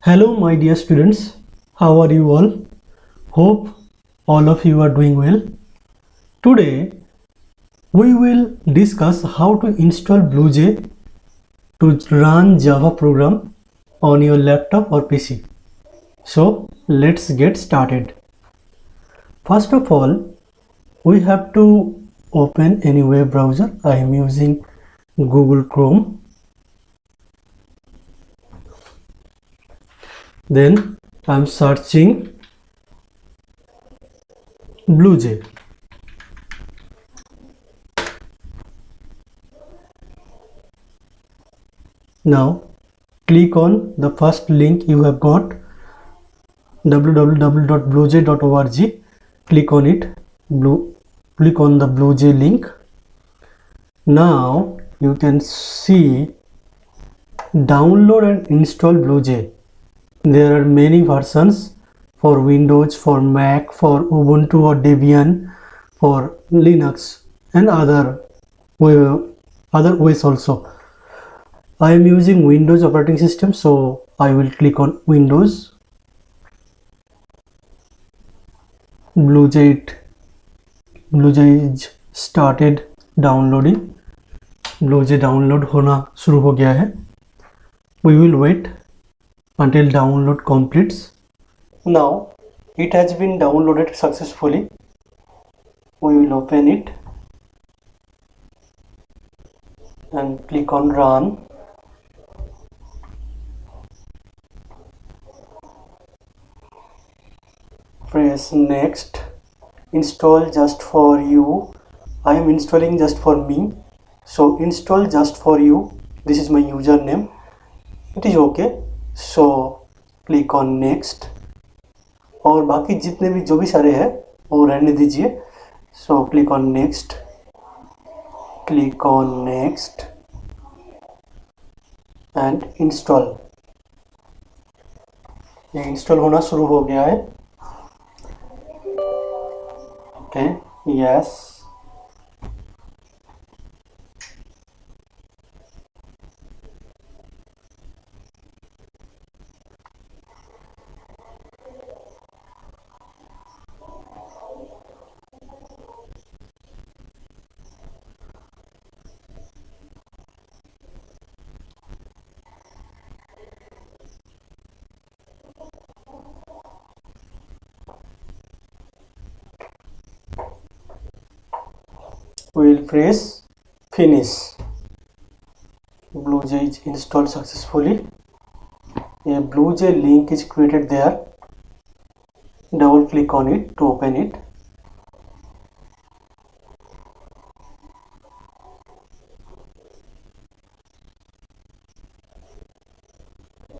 Hello my dear students, how are you all? Hope all of you are doing well. Today we will discuss how to install BlueJ to run Java program on your laptop or PC. So let's get started. First of all, we have to open any web browser. I am using Google Chrome. Then I am searching BlueJ. Now click on the first link you have got, www.bluej.org. Click on it. Click on the BlueJ link. Now you can see download and install BlueJ. There are many versions for Windows, for Mac, for Ubuntu or Debian, for Linux and other ways also. I am using Windows operating system, so I will click on Windows. BlueJ is started downloading. BlueJ download होना शुरू हो गया है. We will wait until download completes. Now it has been downloaded successfully. We will open it and click on run. Press next. Install just for you. I am installing just for me, so install just for you. This is my username. It is okay, so click on next. और बाकी जितने भी जो भी सारे हैं वो रहने दीजिए. So click on next. Click on next and install. ये इंस्टॉल होना शुरू हो गया है. Okay, yes. We will press finish. BlueJ is installed successfully. A BlueJ link is created there. Double click on it to open it.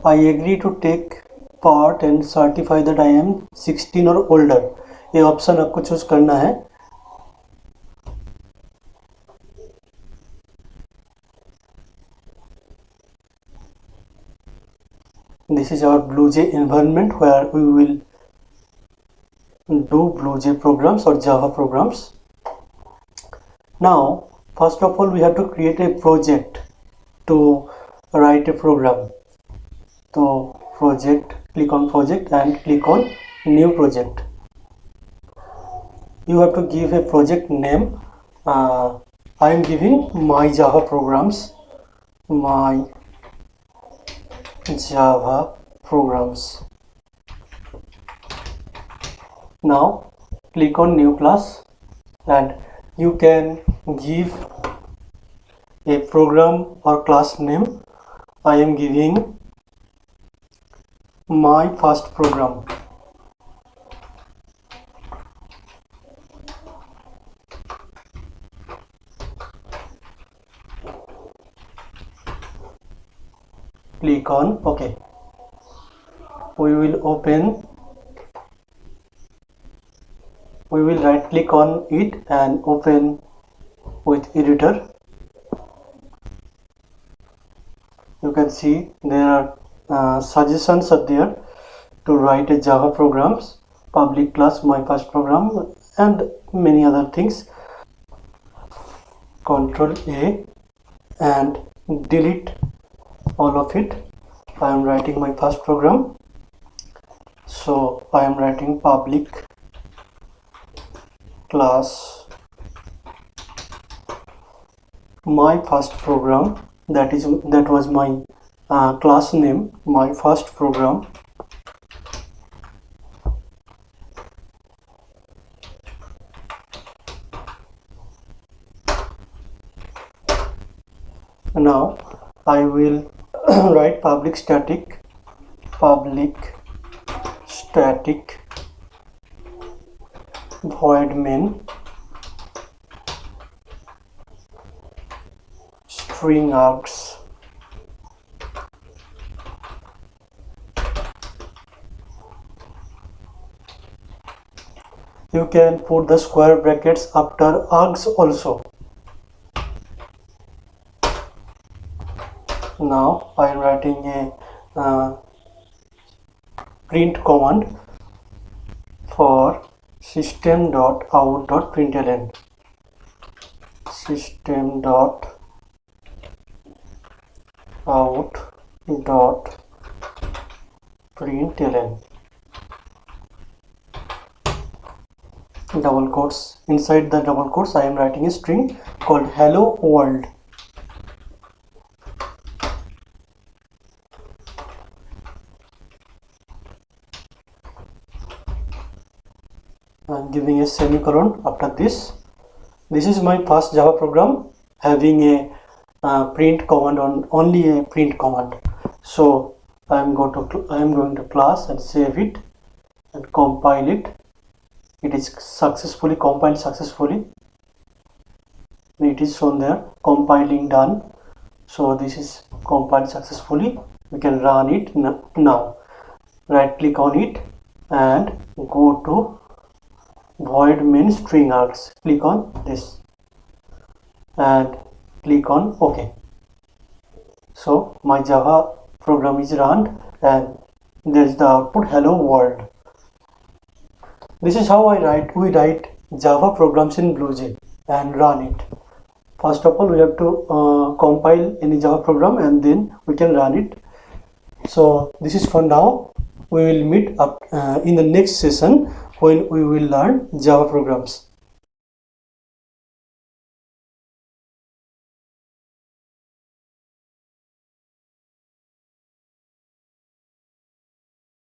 I agree to take part and certify that I am 16 or older. ये option आपको choose करना है. This is our BlueJ environment where we will do BlueJ programs or Java programs. Now, first of all, we have to create a project to write a program. So, project, click on project and click on new project. You have to give a project name. I am giving my Java programs. My Java programs. Now click on new class and you can give a program or class name. I am giving my first program. Click on OK. We will right click on it and open with editor. You can see there are suggestions are there to write a Java programs, public class, my first program and many other things. Ctrl A and delete all of it. I am writing my first program. So I am writing public class my first program, that was my class name, my first program. Now I will write public static void main string args. You can put the square brackets after args also. Now I am writing a print command for system.out.println. System.out.println. Double quotes. Inside the double quotes I am writing a string called hello world. I'm giving a semicolon after this. This is my first Java program having a print command, on only a print command. So I am going to class and save it and compile it. It is successfully compiled successfully. It is shown there, compiling done. So this is compiled successfully. We can run it now. Right click on it and go to void main string args. Click on this and click on OK. So my Java program is run and there is the output hello world. This is how we write Java programs in BlueJ and run it. First of all, we have to compile any Java program and then we can run it. So this is for now. We will meet up in the next session when we will learn Java programs.